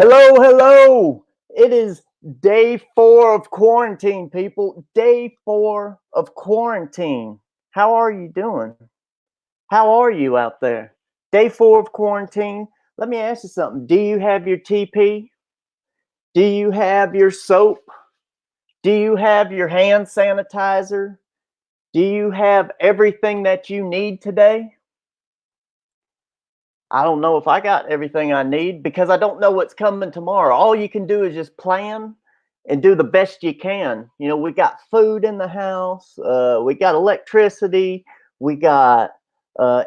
Hello, hello. It is day 4 of quarantine, people. Day 4 of quarantine. How are you doing? How are you out there? Day 4 of quarantine. Let me ask you something. Do you have your TP? Do you have your soap? Do you have your hand sanitizer? Do you have everything that you need today? I don't know if I got everything I need because I don't know what's coming tomorrow. All you can do is just plan and do the best you can. You know, we got food in the house, we got electricity, we got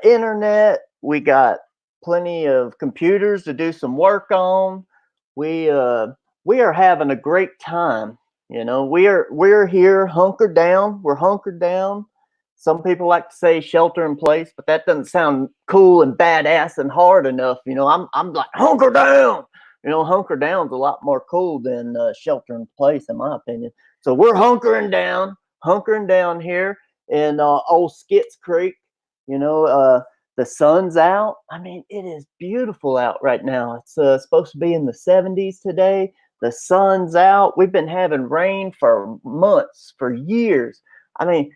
internet, we got plenty of computers to do some work on. We uh, we are having a great time. You know, we're here hunkered down. We're hunkered down. Some people like to say shelter in place, but that doesn't sound cool and badass and hard enough. You know, I'm like hunker down. You know, hunker down's a lot more cool than shelter in place, in my opinion. So we're hunkering down here in old Skits Creek. You know, the sun's out. I mean, it is beautiful out right now. It's supposed to be in the 70s today. The sun's out. We've been having rain for months, for years. I mean,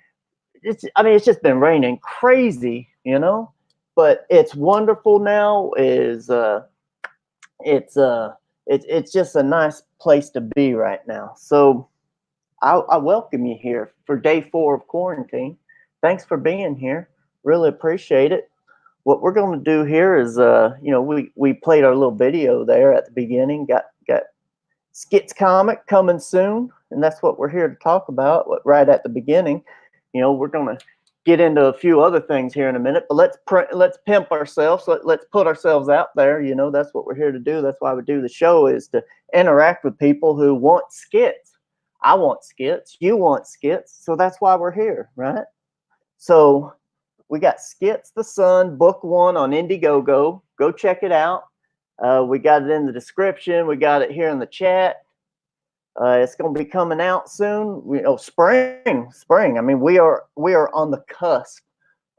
it's just been raining crazy, you know. But it's wonderful now. It's it's just a nice place to be right now. So I welcome you here for day 4 of quarantine. Thanks for being here. Really appreciate it. What we're going to do here is, you know, we played our little video there at the beginning. Got Skits comic coming soon, and that's what we're here to talk about right at the beginning. You know, we're going to get into a few other things here in a minute, but let's pimp ourselves. Let's put ourselves out there. You know, that's what we're here to do. That's why we do the show, is to interact with people who want skits. I want skits. You want skits. So that's why we're here, right? So we got Skits the Sun, book 1 on Indiegogo. Go check it out. We got it in the description. We got it here in the chat. It's going to be coming out soon. Spring. I mean, we are on the cusp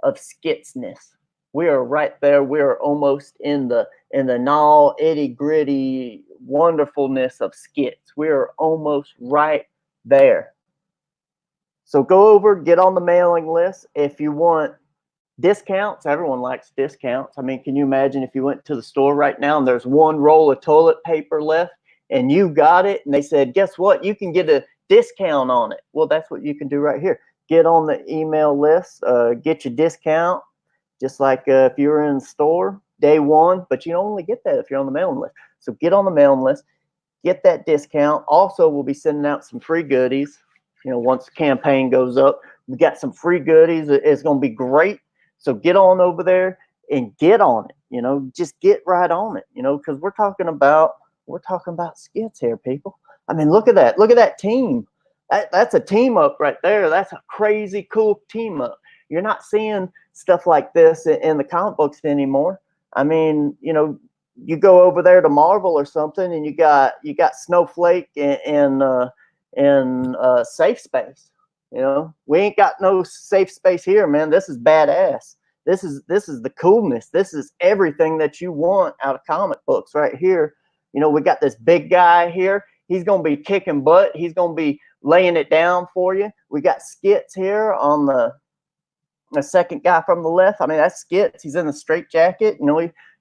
of skitsness. We are right there. We are almost in the gnaw, itty gritty wonderfulness of skits. We are almost right there. So go over, get on the mailing list if you want discounts. Everyone likes discounts. I mean, can you imagine if you went to the store right now and there's one roll of toilet paper left and you got it and they said, guess what? You can get a discount on it. Well, that's what you can do right here. Get on the email list, get your discount, just like if you were in the store day 1, but you only get that if you're on the mailing list. So get on the mailing list, get that discount. Also, we'll be sending out some free goodies. You know, once the campaign goes up, we got some free goodies. It's going to be great. So get on over there and get on it. You know, just get right on it. You know, because we're talking about skits here, people. I mean, look at that. Look at that team. That's a team up right there. That's a crazy cool team up. You're not seeing stuff like this in the comic books anymore. I mean, you know, you go over there to Marvel or something, and you got Snowflake and Safe Space. You know, we ain't got no safe space here, man. This is badass. This is the coolness. This is everything that you want out of comic books right here. You know, we got this big guy here. He's gonna be kicking butt. He's gonna be laying it down for you. We got Skits here on the second guy from the left. I mean, that's Skits. He's in a straight jacket.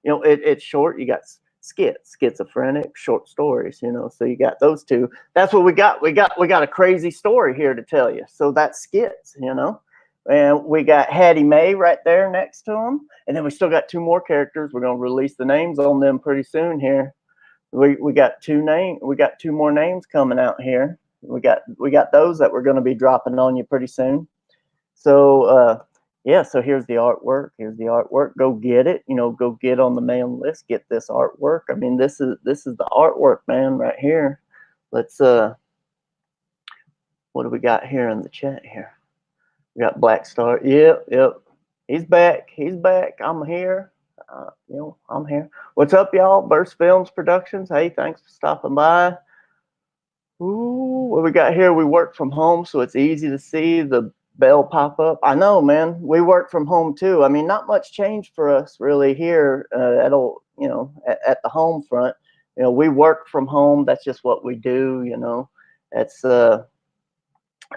It's short. You got Skits, schizophrenic, short stories. You know, so you got those two. That's what we got. We got a crazy story here to tell you. So that's Skits. You know, and we got Hattie Mae right there next to him, and then we still got 2 more characters. We're gonna release the names on them pretty soon here. We got 2 names. We got 2 more names coming out here. We got those that we're going to be dropping on you pretty soon. So yeah, so here's the artwork. Go get it. You know, go get on the mailing list. Get this artwork. I mean, this is the artwork, man, right here. Let's what do we got here in the chat here? We got Black Star. Yep. He's back. I'm here. You know, I'm here. What's up, y'all? Burst Films Productions. Hey, thanks for stopping by. Ooh, what we got here? We work from home, so it's easy to see the bell pop up. I know, man. We work from home too. I mean, not much change for us really here at the home front. You know, we work from home. That's just what we do. You know, it's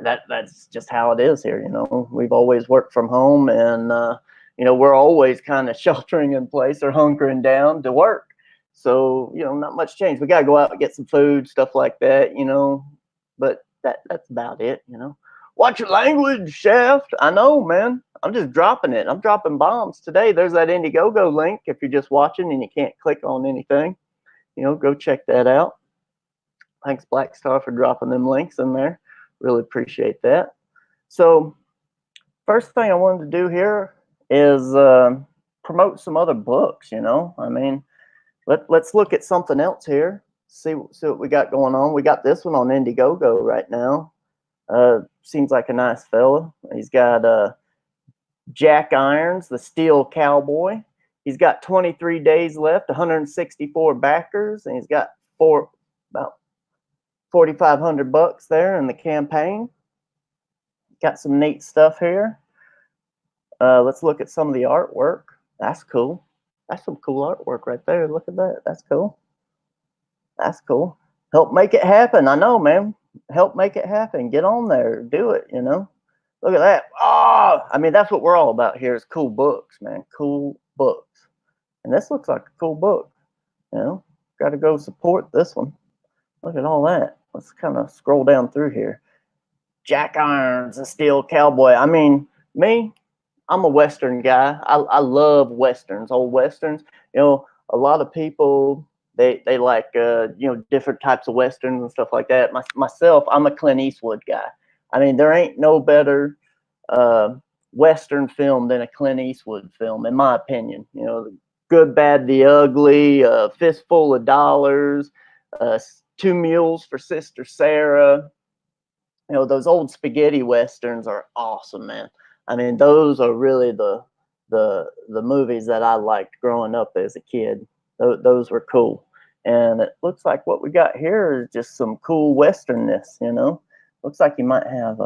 that's just how it is here. You know, we've always worked from home, and you know, we're always kind of sheltering in place or hunkering down to work. So you know, not much change. We gotta go out and get some food, stuff like that. You know, but that's about it. You know, watch your language, Shaft. I know, man. I'm just dropping it. I'm dropping bombs today. There's that Indiegogo link if you're just watching and you can't click on anything. You know, go check that out. Thanks, Black Star, for dropping them links in there. Really appreciate that. So, first thing I wanted to do here is promote some other books. You know, I mean, let's look at something else here. See what we got going on. We got this one on Indiegogo right now. Seems like a nice fella. He's got Jack Irons, the Steel Cowboy. He's got 23 days left, 164 backers, and he's got about $4,500 there in the campaign. Got some neat stuff here. Let's look at some of the artwork. That's cool. That's some cool artwork right there. Look at that. That's cool. That's cool. Help make it happen. I know, man. Help make it happen. Get on there. Do it, you know. Look at that. Oh, I mean, that's what we're all about here is cool books, man. Cool books. And this looks like a cool book. You know, got to go support this one. Look at all that. Let's kind of scroll down through here. Jack Irons, a Steel Cowboy. I mean, me, I'm a Western guy. I love Westerns, old Westerns. You know, a lot of people, they like, you know, different types of Westerns and stuff like that. Myself, I'm a Clint Eastwood guy. I mean, there ain't no better Western film than a Clint Eastwood film, in my opinion. You know, the Good, Bad, the Ugly, Fistful of Dollars, Two Mules for Sister Sarah. You know, those old spaghetti westerns are awesome, man. I mean, those are really the movies that I liked growing up as a kid. Those were cool. And it looks like what we got here is just some cool westernness, you know. Looks like you might have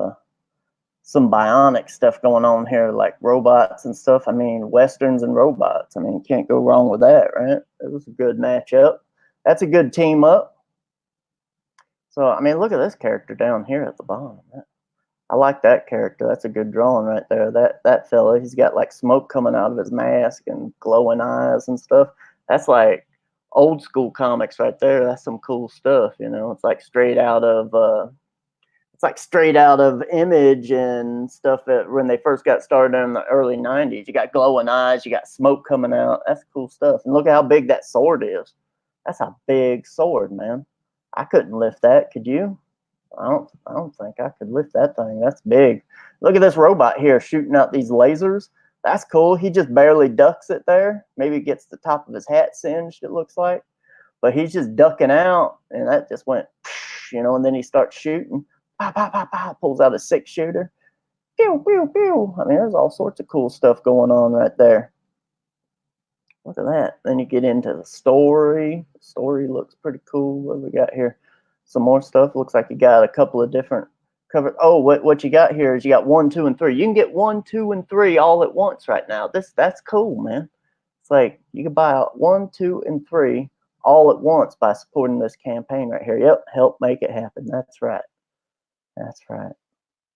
some bionic stuff going on here, like robots and stuff. I mean, westerns and robots. I mean, can't go wrong with that, right? It was a good matchup. That's a good team up. So, I mean, look at this character down here at the bottom. I like that character. That's a good drawing right there. That fella, he's got like smoke coming out of his mask and glowing eyes and stuff. That's like old school comics right there. That's some cool stuff, you know. It's like straight out of Image and stuff that when they first got started in the early 90s. You got glowing eyes, you got smoke coming out. That's cool stuff. And look at how big that sword is. That's a big sword, man. I couldn't lift that, could you? I don't think I could lift that thing. That's big. Look at this robot here shooting out these lasers. That's cool. He just barely ducks it there. Maybe gets the top of his hat singed, it looks like. But he's just ducking out, and that just went, you know, and then he starts shooting. Pow, pow, pow, pow, pulls out a 6-shooter. Pew, pew, pew. I mean, there's all sorts of cool stuff going on right there. Look at that. Then you get into the story. The story looks pretty cool. What do we got here? Some more stuff. Looks like you got a couple of different covers. Oh, what you got here is you got 1, 2, and 3. You can get 1, 2, and 3 all at once right now. That's cool, man. It's like you can buy 1, 2, and 3 all at once by supporting this campaign right here. Yep, help make it happen. That's right. That's right.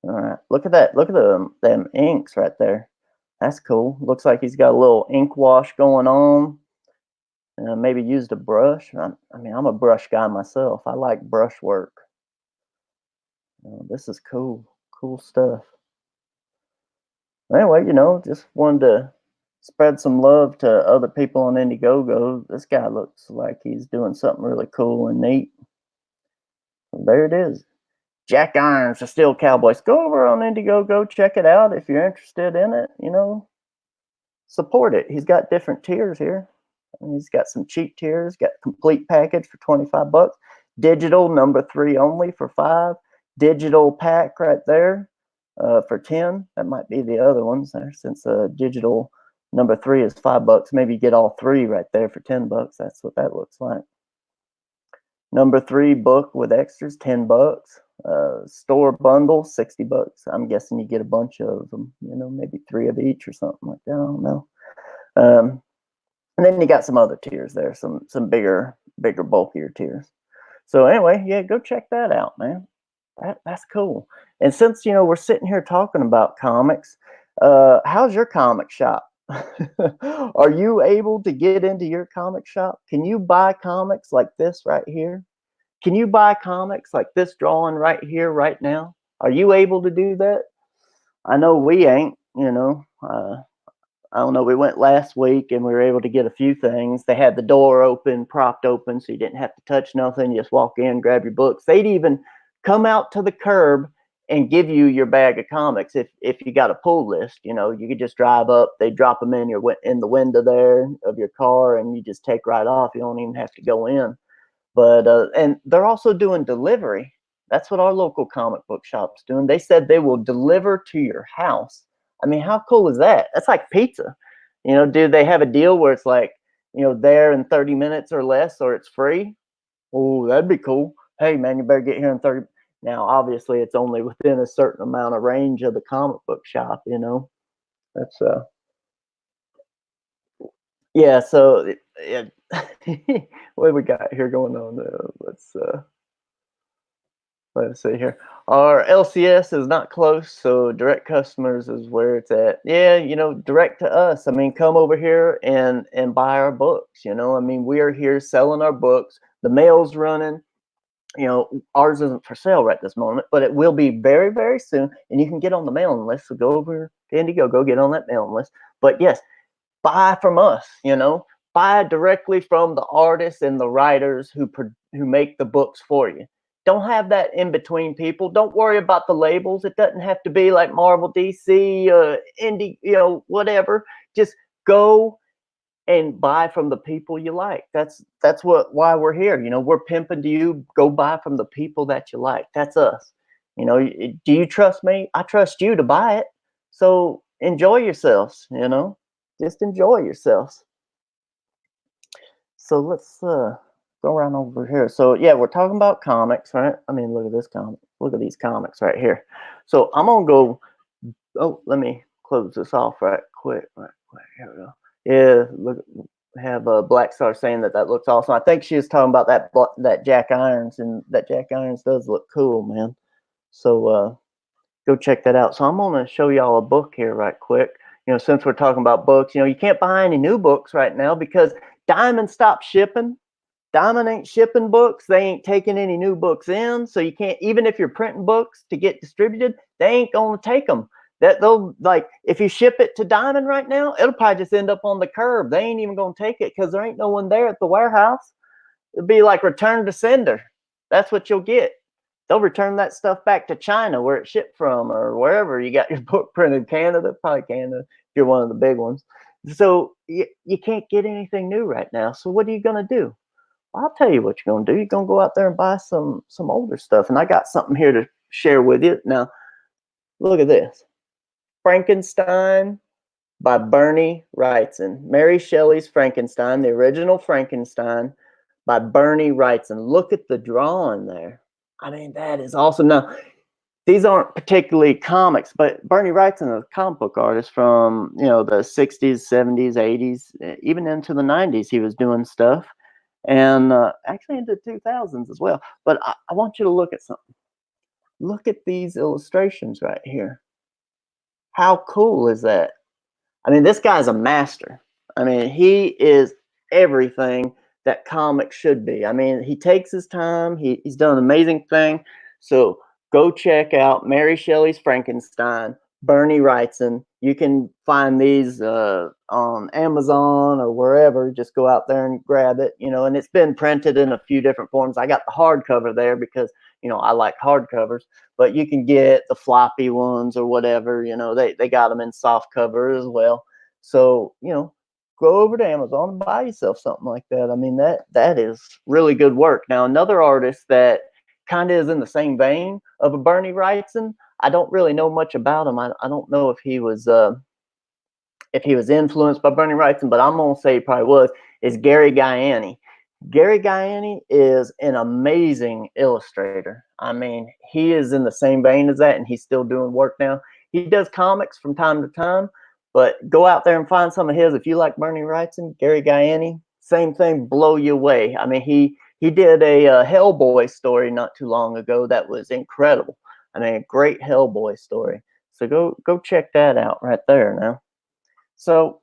All right. Look at that. Look at them inks right there. That's cool. Looks like he's got a little ink wash going on. Maybe used a brush. I mean, I'm a brush guy myself. I like brush work. This is cool. Cool stuff. Anyway, you know, just wanted to spread some love to other people on Indiegogo. This guy looks like he's doing something really cool and neat. So there it is. Jack Irons, the Steel Cowboys. Go over on Indiegogo, check it out if you're interested in it. You know, support it. He's got different tiers here. And he's got some cheap tiers. Got complete package for $25. Digital #3 only for $5. Digital pack right there for $10. That might be the other ones there. Since digital #3 is $5, maybe you get all 3 right there for $10. That's what that looks like. #3 book with extras, $10. Store bundle, $60. I'm guessing you get a bunch of them, you know, maybe 3 of each or something like that. I don't know. And then you got some other tiers there, some bigger bigger, bulkier tiers. So anyway, yeah, go check that out, man. That's cool. And since we're sitting here talking about comics, how's your comic shop? Are you able to get into your comic shop? Can you buy comics like this right here? Can you buy comics like this drawing right here, right now? Are you able to do that? I know we ain't. I don't know. We went last week and we were able to get a few things. They had the door open, propped open, so you didn't have to touch nothing. You just walk in, grab your books. They'd even come out to the curb and give you your bag of comics if you got a pull list. You could just drive up. They drop them in the window there of your car, and you just take right off. You don't even have to go in. But and they're also doing delivery. That's what our local comic book shop's doing. They said they will deliver to your house. I mean, how cool is that? That's like pizza. Do they have a deal where it's like, there in 30 minutes or less, or it's free? Oh, that'd be cool. Hey, man, you better get here in 30. Now, obviously, it's only within a certain amount of range of the comic book shop. That's yeah. So, yeah. What we got here going on? Let's see here. Our LCS is not close, so direct customers is where it's at. Yeah, direct to us. I mean, come over here and buy our books. I mean, we are here selling our books. The mail's running. Ours isn't for sale right this moment, but it will be very, very soon. And you can get on the mailing list. So go over to Indiegogo, get on that mailing list. But yes, buy from us. Buy directly from the artists and the writers who make the books for you. Don't have that in between people. Don't worry about the labels. It doesn't have to be like Marvel, DC, indie, whatever. Just go and buy from the people you like. That's why we're here. We're pimping to you. Go buy from the people that you like. That's us. Do you trust me? I trust you to buy it. So enjoy yourselves. Just enjoy yourselves. So let's go around over here. So yeah, we're talking about comics, right? I mean, look at this comic. Look at these comics right here. So I'm gonna go. Oh, let me close this off right quick. Right quick. Here we go. Yeah, look. Have Black Star saying that looks awesome. I think she was talking about that Jack Irons, and that Jack Irons does look cool, man. So go check that out. So I'm gonna show y'all a book here right quick. Since we're talking about books, you can't buy any new books right now because Diamond stopped shipping. Diamond ain't shipping books. They ain't taking any new books in. So you can't, even if you're printing books to get distributed, they ain't going to take them. They'll, like, if you ship it to Diamond right now, it'll probably just end up on the curb. They ain't even going to take it because there ain't no one there at the warehouse. It'll be like return to sender. That's what you'll get. They'll return that stuff back to China where it shipped from, or wherever you got your book printed. Canada, probably Canada, if you're one of the big ones. So you can't get anything new right now. So what are you going to do? I'll tell you what you're going to do. You're going to go out there and buy some older stuff. And I got something here to share with you. Now, look at this. Frankenstein by Bernie Wrightson. Mary Shelley's Frankenstein, the original Frankenstein by Bernie Wrightson. Look at the drawing there. I mean, that is awesome. Now, these aren't particularly comics, but Bernie Wrightson is a comic book artist from, the 60s, 70s, 80s, even into the 90s. He was doing stuff. And actually into the 2000s as well. But I want you to look at something. Look at these illustrations right here. How cool is that? I mean, this guy's a master. I mean, he is everything that comics should be. I mean, he takes his time. He's done an amazing thing. So go check out Mary Shelley's Frankenstein, Bernie Wrightson. You can find these on Amazon or wherever. Just go out there and grab it, and it's been printed in a few different forms. I got the hardcover there because, I like hardcovers, but you can get the floppy ones or whatever, they got them in soft cover as well. So, go over to Amazon and buy yourself something like that. I mean, that is really good work. Now, another artist that kind of is in the same vein of a Bernie Wrightson, I don't really know much about him. I don't know if he was influenced by Bernie Wrightson, but I'm gonna say he probably was. Is Gary Guyani. Gary Guyani is an amazing illustrator. I mean, he is in the same vein as that, and he's still doing work now. He does comics from time to time, but go out there and find some of his. If you like Bernie Wrightson, Gary Guyani, same thing, blow you away. I mean, he did a Hellboy story not too long ago that was incredible. I mean, a great Hellboy story. So go check that out right there now. So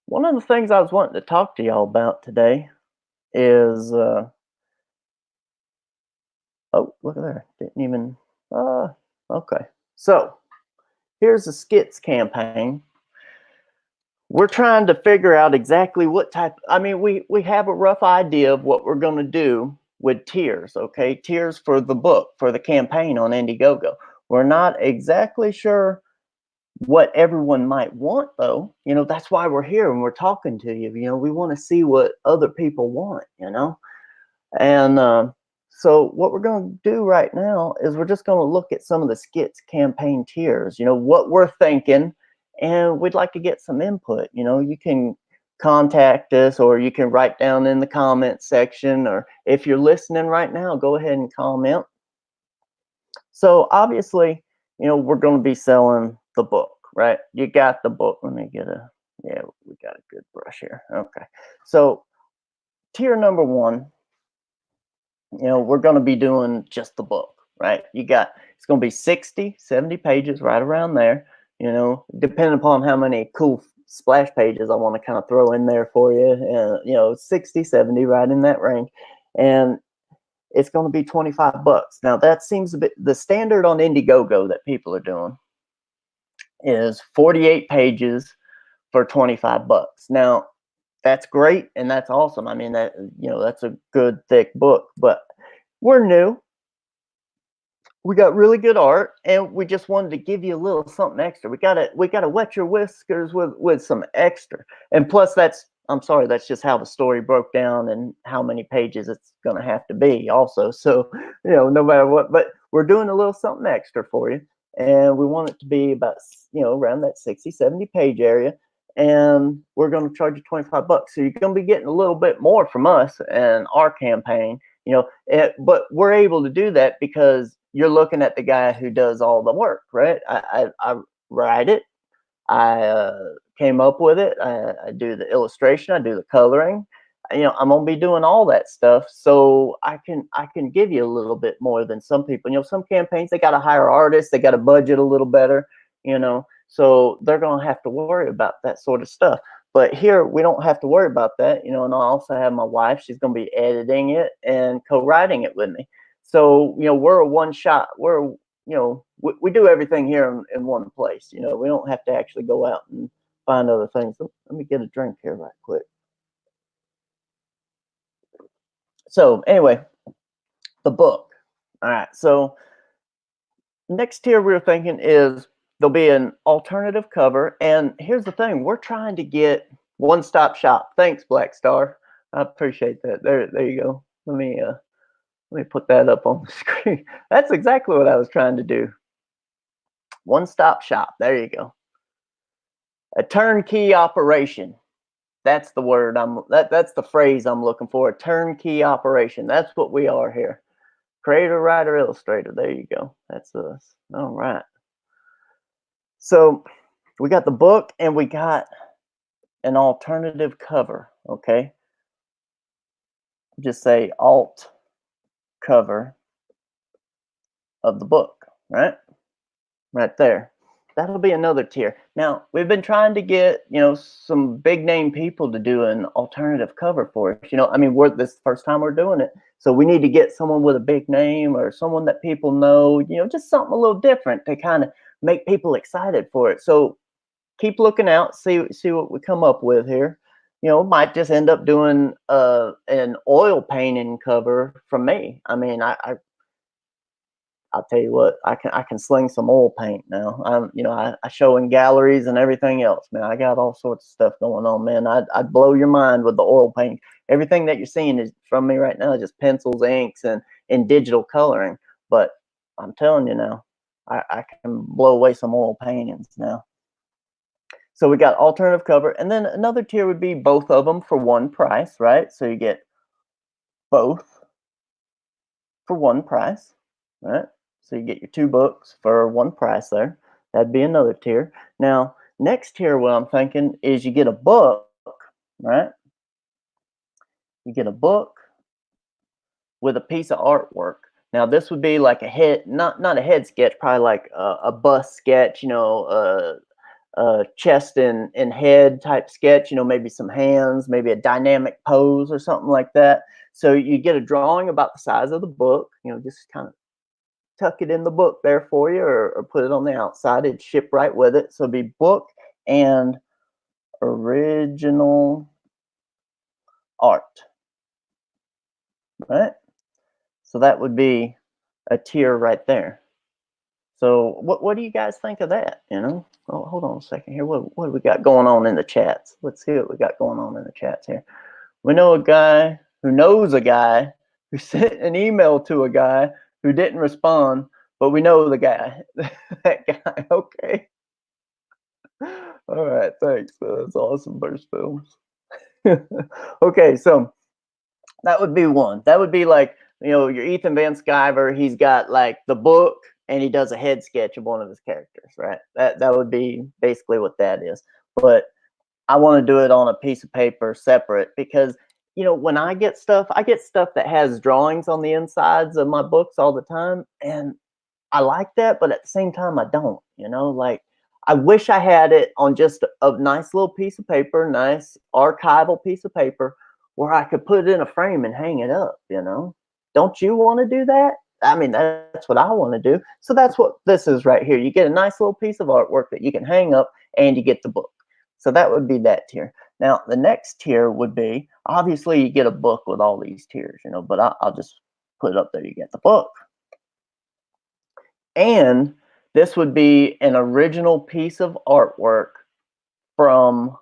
one of the things I was wanting to talk to y'all about today is oh, look at there. Didn't even okay. So here's the Skits campaign. We're trying to figure out exactly what type. I mean, we have a rough idea of what we're going to do with tiers, okay? Tiers for the book, for the campaign on Indiegogo. We're not exactly sure what everyone might want, though. You know, that's why we're here and we're talking to you. You know, we want to see what other people want, you know? And so what we're going to do right now is we're just going to look at some of the Skits campaign tiers, you know, what we're thinking, and we'd like to get some input. You know, you can contact us or you can write down in the comment section, or if you're listening right now, go ahead and comment. So obviously, you know, we're going to be selling the book, right? You got the book. Let me get a, yeah, we got a good brush here. Okay. So tier number one, you know, we're going to be doing just the book, right? You got, it's going to be 60, 70 pages, right around there, you know, depending upon how many cool splash pages I want to kind of throw in there for you. You know, 60, 70, right in that range. And it's going to be 25 bucks. Now that seems a bit, the standard on Indiegogo that people are doing is 48 pages for 25 bucks. Now that's great and that's awesome. I mean, that, you know, that's a good thick book, but we're new. We got really good art, and we just wanted to give you a little something extra. We gotta wet your whiskers with some extra. And plus, that's, I'm sorry, that's just how the story broke down and how many pages it's gonna have to be also. So, you know, no matter what, but we're doing a little something extra for you, and we want it to be about, you know, around that 60, 70 page area. And we're going to charge you 25 bucks. So you're going to be getting a little bit more from us and our campaign, you know, but we're able to do that because you're looking at the guy who does all the work, right? I write it, I came up with it, I do the illustration, I do the coloring. You know, I'm gonna be doing all that stuff, so I can give you a little bit more than some people. You know, some campaigns they got to hire artists, they got to budget a little better, you know, so they're gonna have to worry about that sort of stuff. But here we don't have to worry about that, you know. And I also have my wife; she's gonna be editing it and co-writing it with me. So you know, we're a one shot. You know, we do everything here in one place. You know, we don't have to actually go out and find other things. Let me get a drink here right quick. So anyway, the book. All right. So next tier we are thinking is there'll be an alternative cover. And here's the thing: we're trying to get one-stop shop. Thanks, Black Star. I appreciate that. There you go. Let me put that up on the screen. That's exactly what I was trying to do. One-stop shop. There you go. A turnkey operation. That's the word that's the phrase I'm looking for. A turnkey operation. That's what we are here. Creator, writer, illustrator. There you go. That's us. All right. So we got the book and we got an alternative cover. Okay. Just say alt cover of the book, right? Right there. That'll be another tier. Now, we've been trying to get, you know, some big name people to do an alternative cover for us. You know, I mean, we're this first time we're doing it. So we need to get someone with a big name or someone that people know, you know, just something a little different to kind of make people excited for it. So keep looking out, see what we come up with here. You know, might just end up doing an oil painting cover from me. I mean, I'll tell you what, I can sling some oil paint now. You know, I show in galleries and everything else, man. I got all sorts of stuff going on, man. I'd blow your mind with the oil paint. Everything that you're seeing is from me right now, just pencils, inks, and digital coloring. But I'm telling you now, I can blow away some oil paintings now. So we got alternative cover, and then another tier would be both of them for one price, right? So you get both for one price, right? So you get your two books for one price there. That'd be another tier. Now, next tier, what I'm thinking is you get a book, right? You get a book with a piece of artwork. Now this would be like a head, not a head sketch, probably like a bust sketch, chest and head type sketch, maybe some hands, maybe a dynamic pose or something like that. So you get a drawing about the size of the book, just kind of tuck it in the book there for you, or put it on the outside. It'd ship right with it. So it'd be book and original art, right? So that would be a tier right there. So what do you guys think of that? Oh, hold on a second here. What do we got going on in the chats? Let's see what we got going on in the chats here. We know a guy who knows a guy who sent an email to a guy who didn't respond, but we know the guy. That guy. Okay. All right. Thanks. That's awesome, Burst Films. Okay, so that would be one. That would be like, your Ethan Van Sciver. He's got like the book and he does a head sketch of one of his characters, right? That would be basically what that is. But I want to do it on a piece of paper separate because, when I get stuff that has drawings on the insides of my books all the time. And I like that, but at the same time, I don't, like I wish I had it on just a nice little piece of paper, nice archival piece of paper where I could put it in a frame and hang it up, Don't you want to do that? I mean, that's what I want to do. So that's what this is right here. You get a nice little piece of artwork that you can hang up and you get the book. So that would be that tier. Now, the next tier would be, obviously you get a book with all these tiers, but I'll just put it up there. You get the book. And this would be an original piece of artwork from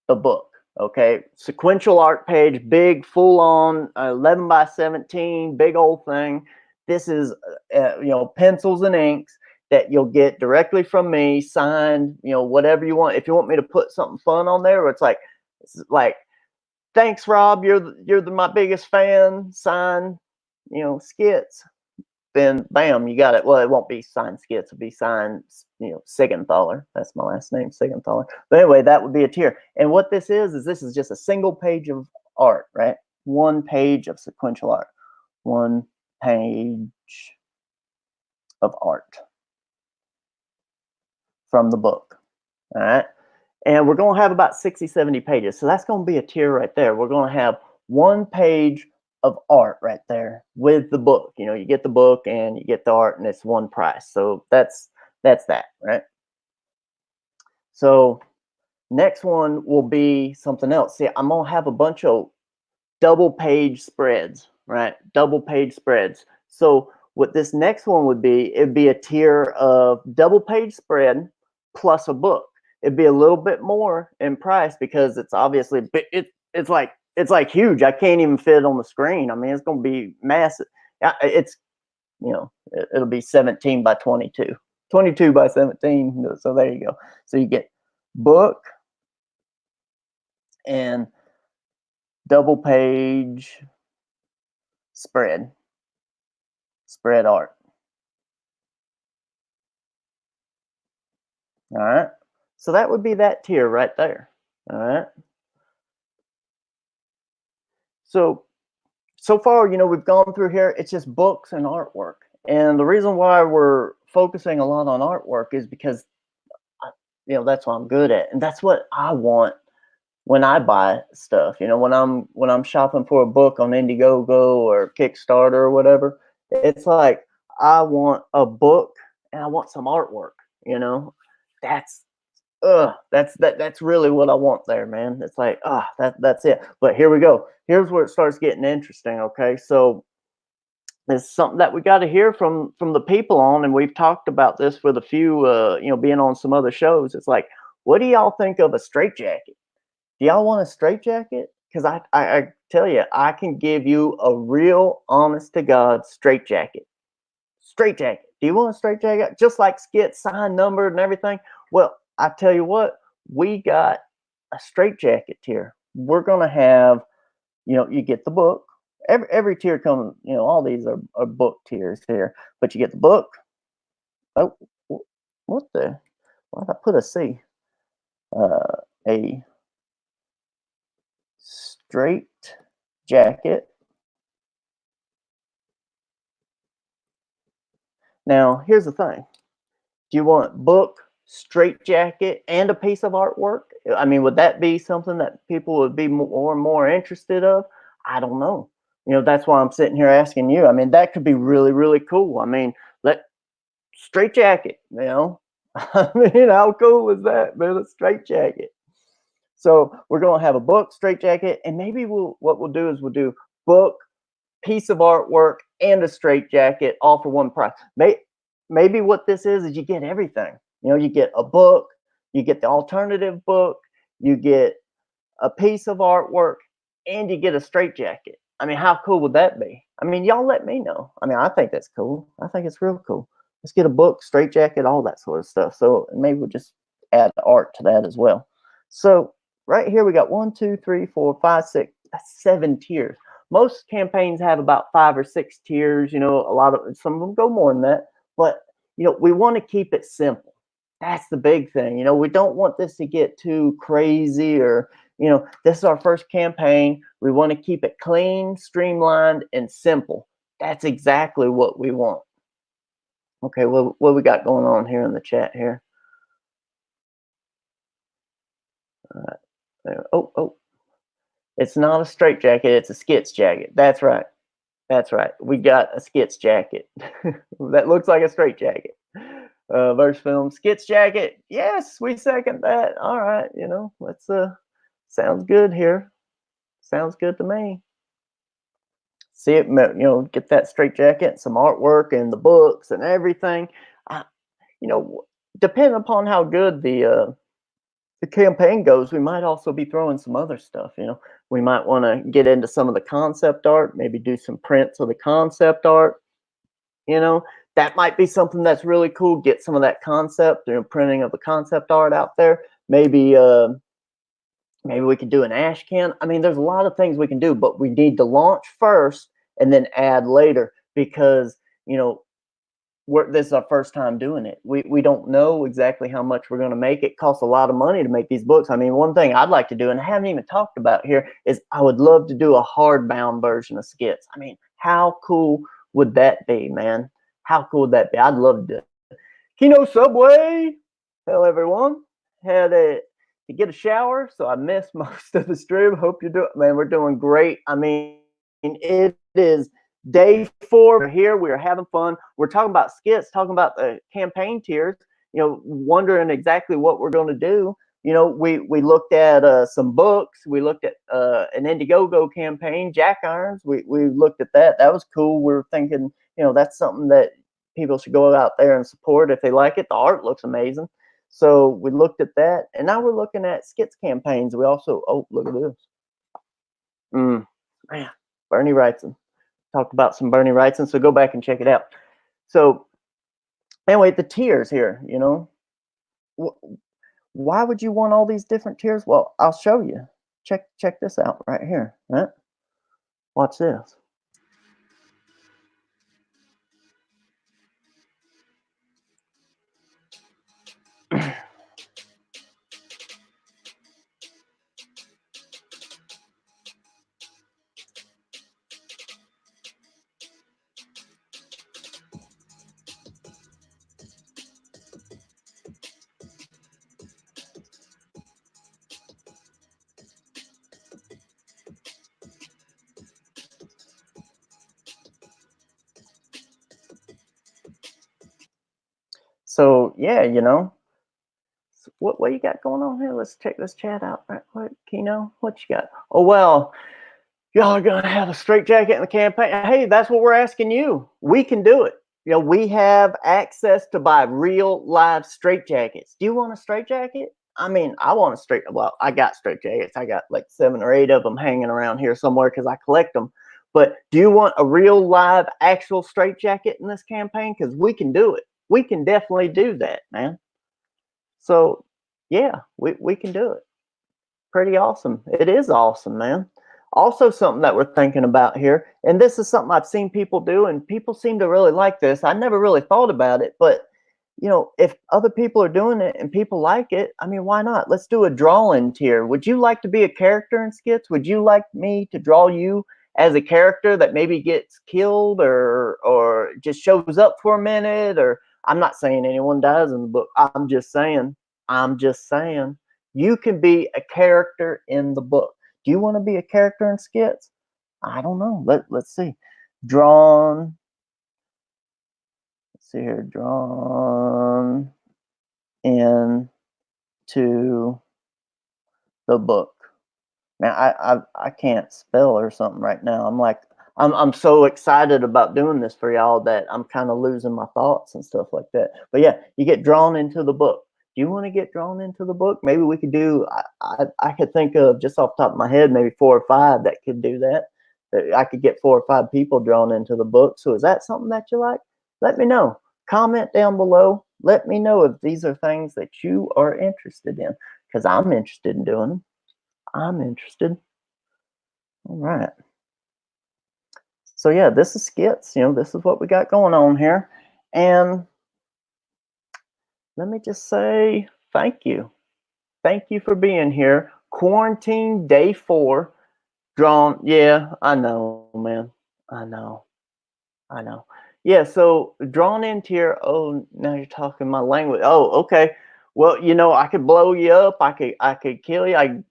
the book. Okay, sequential art page, big, full on 11 by 17, big old thing. This is, pencils and inks that you'll get directly from me, signed, whatever you want. If you want me to put something fun on there, it's like, thanks, Rob. You're my biggest fan. Sign, Skits. Then bam, you got it. Well, it won't be signed Skits, it'll be signed, Sigenthaler. That's my last name, Sigenthaler. But anyway, that would be a tier. And what this is just a single page of art, right? One page of sequential art. One page of art from the book. All right. And we're going to have about 60, 70 pages. So that's going to be a tier right there. We're going to have one page of art right there with the book. You get the book and you get the art and it's one price. So that's that, right? So next one will be something else. See, I'm going to have a bunch of double page spreads, right? Double page spreads. So what this next one would be, it'd be a tier of double page spread plus a book. It'd be a little bit more in price because it's obviously it's like huge. I can't even fit it on the screen. I mean, it's going to be massive. It's it'll be 17 by 22, 22 by 17. So there you go. So you get book and double page spread art. All right. So that would be that tier right there. All right. So far, we've gone through here. It's just books and artwork. And the reason why we're focusing a lot on artwork is because, that's what I'm good at. And that's what I want when I buy stuff. When I'm shopping for a book on Indiegogo or Kickstarter or whatever, it's like I want a book and I want some artwork. That's that's really what I want there, man. It's like, that's it. But here we go. Here's where it starts getting interesting. Okay, so it's something that we got to hear from the people on, and we've talked about this with a few, being on some other shows. It's like, what do y'all think of a straitjacket? Do y'all want a straitjacket? Because I tell you, I can give you a real, honest to God straitjacket. Straitjacket. Do you want a straitjacket? Just like Skits, signed, numbered, and everything. Well, I tell you what, we got a straitjacket tier. We're gonna have, you get the book. Every tier comes, all these are book tiers here, but you get the book. Oh, what the? Why did I put a C? A straitjacket jacket. Now, here's the thing. Do you want book, straight jacket, and a piece of artwork? I mean, would that be something that people would be more and more interested of? I don't know. That's why I'm sitting here asking you. I mean, that could be really, really cool. I mean, let straight jacket, I mean, how cool is that, man? A straight jacket. So we're gonna have a book, straight jacket, and maybe what we'll do is we'll do book, piece of artwork, and a straight jacket all for one price. Maybe what this is you get everything. You get a book, you get the alternative book, you get a piece of artwork, and you get a straight jacket. I mean, how cool would that be? I mean, y'all let me know. I mean, I think that's cool. I think it's real cool. Let's get a book, straight jacket, all that sort of stuff. So maybe we'll just add art to that as well. So right here we got 1, 2, 3, 4, 5, 6, that's 7 tiers. Most campaigns have about 5 or 6 tiers. A lot of some of them go more than that, but we want to keep it simple. That's the big thing. We don't want this to get too crazy or this is our first campaign. We want to keep it clean, streamlined, and simple. That's exactly what we want. Okay, what we got going on here in the chat here? All right. There. Oh. It's not a straight jacket. It's a Skits jacket. That's right. That's right. We got a Skits jacket that looks like a straight jacket. Verse film Skits jacket. Yes, we second that. All right. Let's sounds good here. Sounds good to me. See it, get that straight jacket, some artwork, and the books and everything. You know, depending upon how good the campaign goes, we might also be throwing some other stuff. We might want to get into some of the concept art, maybe do some prints of the concept art. That might be something that's really cool. Get some of that concept, printing of the concept art out there. Maybe we could do an ash can. I mean, there's a lot of things we can do, but we need to launch first and then add later because this is our first time doing it. We don't know exactly how much we're going to make. It costs a lot of money to make these books. I mean, one thing I'd like to do, and I haven't even talked about here, is I would love to do a hardbound version of Skits. I mean, how cool would that be, man? How cool would that be? I'd love to. Kino Subway. Hello, everyone. Had to get a shower, so I missed most of the stream. Hope you're doing, man. We're doing great. I mean, it is day 4. We're here. We're having fun. We're talking about Skits, talking about the campaign tiers. Wondering exactly what we're going to do. We looked at some books. We looked at an Indiegogo campaign, Jack Irons. We looked at that. That was cool. We were thinking, that's something that people should go out there and support if they like it. The art looks amazing. So we looked at that, and now we're looking at Skits campaigns. We also, look at this. Man, Bernie Wrightson. Talked about some Bernie Wrightson, so go back and check it out. So anyway, the tiers here, why would you want all these different tiers? Well, I'll show you. Check this out right here. Right? Watch this. So yeah, what you got going on here? Let's check this chat out right quick. Kino, what you got? Oh well, y'all are gonna have a straight jacket in the campaign. Hey, that's what we're asking you. We can do it. We have access to buy real live straight jackets. Do you want a straight jacket? I mean, I want a straight. Well, I got straight jackets. I got like 7 or 8 of them hanging around here somewhere because I collect them. But do you want a real live actual straight jacket in this campaign? Because we can do it. We can definitely do that, man. So yeah, we can do it. Pretty awesome. It is awesome, man. Also, something that we're thinking about here, and this is something I've seen people do, and people seem to really like this. I never really thought about it, but you know, if other people are doing it and people like it, I mean, why not? Let's do a drawing tier. Would you like to be a character in Skits? Would you like me to draw you as a character that maybe gets killed or just shows up for a minute? Or I'm not saying anyone dies in the book. I'm just saying you can be a character in the book. Do you want to be a character in Skits? I don't know. Let's see. Drawn. Let's see here. Drawn into the book. Man, I can't spell or something right now. I'm like I'm so excited about doing this for y'all that I'm kind of losing my thoughts and stuff like that. But yeah, you get drawn into the book. Do you want to get drawn into the book? Maybe we could do. I could think of just off the top of my head maybe 4 or 5 that could do that. That I could get 4 or 5 people drawn into the book. So is that something that you like? Let me know. Comment down below. Let me know if these are things that you are interested in, because I'm interested in doing them. I'm interested. All right. So yeah, this is Skits. You know, this is what we got going on here. And let me just say thank you. Thank you for being here. Quarantine day 4. Drawn. Yeah, I know, man. I know. I know. Yeah, so drawn into your, oh, now you're talking my language. Oh, okay. Well, you know, I could blow you up. I could kill you.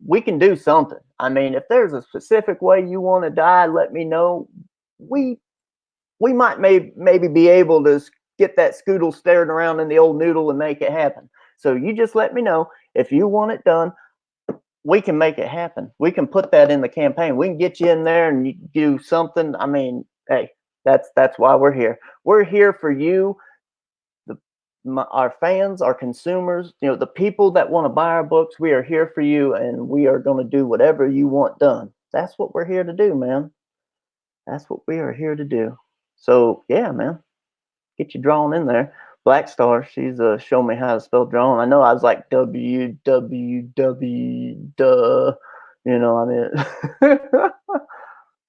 We can do something. I mean, if there's a specific way you want to die, let me know. We we might maybe be able to get that scoodle staring around in the old noodle and make it happen. So you just let me know if you want it done. We can make it happen. We can put that in the campaign. We can get you in there and you do something. I mean, hey, that's why we're here. We're here for you, the our fans, our consumers, you know, the people that want to buy our books. We are here for you, and we are going to do whatever you want done. That's what we're here to do, man. That's what we are here to do. So yeah, man, get you drawn in there. Black Star, she's showing me how to spell drawn. I know I was like www, duh, you know. I mean,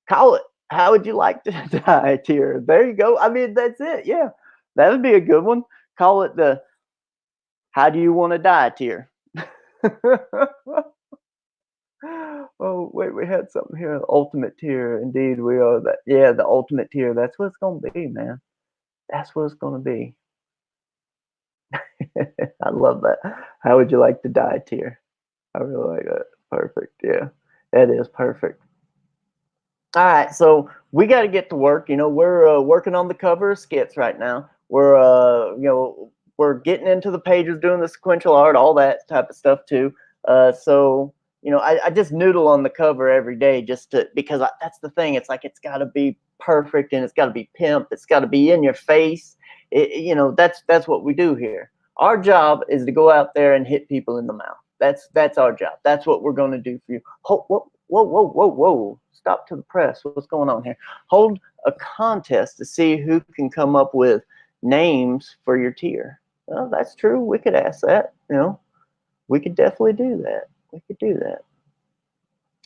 call it. How would you like to die, tier? There you go. I mean, that's it. Yeah, that would be a good one. Call it the "How do you want to die" tier. Oh wait, we had something here. Ultimate tier. Indeed, we are that. Yeah, the ultimate tier. That's what it's gonna be, man. That's what it's gonna be. I love that. How would you like to die tier? I really like that. Perfect. Yeah, that is perfect. All right, so we got to get to work. You know, we're working on the cover of Skits right now. We're you know, we're getting into the pages, doing the sequential art, all that type of stuff too. So you know, I just noodle on the cover every day just to, because that's the thing. It's like it's got to be perfect and it's got to be pimp. It's got to be in your face. You know, that's what we do here. Our job is to go out there and hit people in the mouth. That's our job. That's what we're going to do for you. Whoa, whoa, whoa, whoa, whoa. Stop to the press. What's going on here? Hold a contest to see who can come up with names for your tier. Well, that's true. We could ask that. You know, we could definitely do that. We could do that.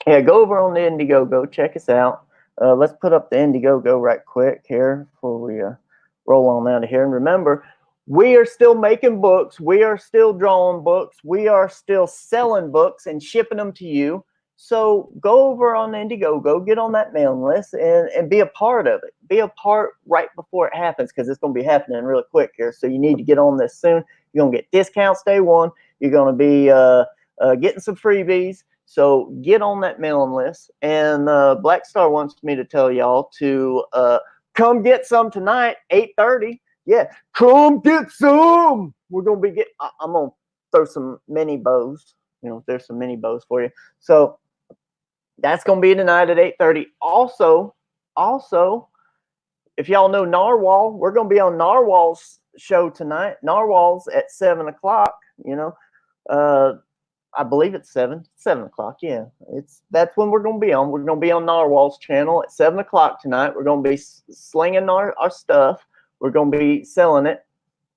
Yeah, go over on the Indiegogo. Check us out. Let's put up the Indiegogo right quick here before we roll on out of here. And remember, we are still making books. We are still drawing books. We are still selling books and shipping them to you. So go over on Indiegogo, get on that mailing list, and be a part of it. Be a part right before it happens, because it's going to be happening really quick here. So you need to get on this soon. You're going to get discounts day one. You're going to be getting some freebies. So get on that mailing list. And Black Star wants me to tell y'all to come get some tonight, 8:30. Yeah, come get some. We're gonna be I'm gonna throw some mini bows. You know, there's some mini bows for you. So that's gonna be tonight at 8:30. Also, if y'all know Narwhal, we're gonna be on Narwhal's show tonight. Narwhal's at 7 o'clock. You know, I believe it's 7 o'clock. Yeah, that's when we're gonna be on. We're gonna be on Narwhal's channel at 7 o'clock tonight. We're gonna be slinging our stuff. We're gonna be selling it,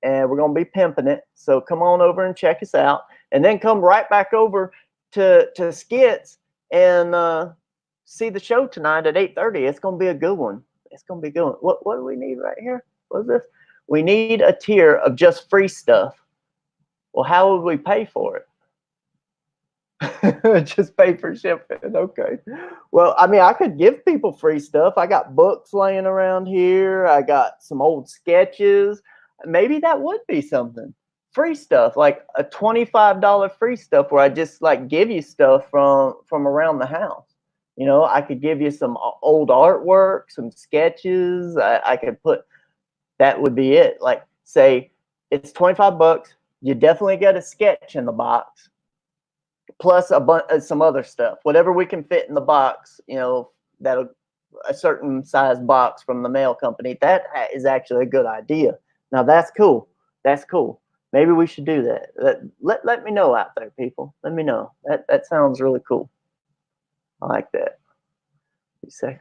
and we're gonna be pimping it. So come on over and check us out, and then come right back over to Skits and see the show tonight at 8:30. It's gonna be a good one. It's gonna be good. What do we need right here? What is this? We need a tier of just free stuff. Well, how would we pay for it? Just pay for shipping. Okay. Well, I mean, I could give people free stuff. I got books laying around here. I got some old sketches. Maybe that would be something. Free stuff, like a $25 free stuff where I just like give you stuff from around the house. You know, I could give you some old artwork, some sketches. I could put that would be it. Like say it's 25 bucks. You definitely get a sketch in the box plus some other stuff, whatever we can fit in the box. You know, that'll a certain size box from the mail company. That is actually a good idea. Now that's cool. That's cool. Maybe we should do that. Let me know out there, people. Let me know. That sounds really cool. I like that. We second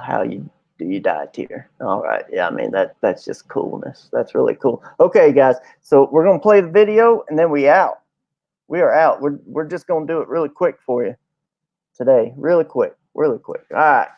how you do you diet here. All right. Yeah, I mean that's just coolness. That's really cool. Okay, guys. So we're gonna play the video and then we out. We are out. We're just gonna do it really quick for you today. Really quick. Really quick. All right.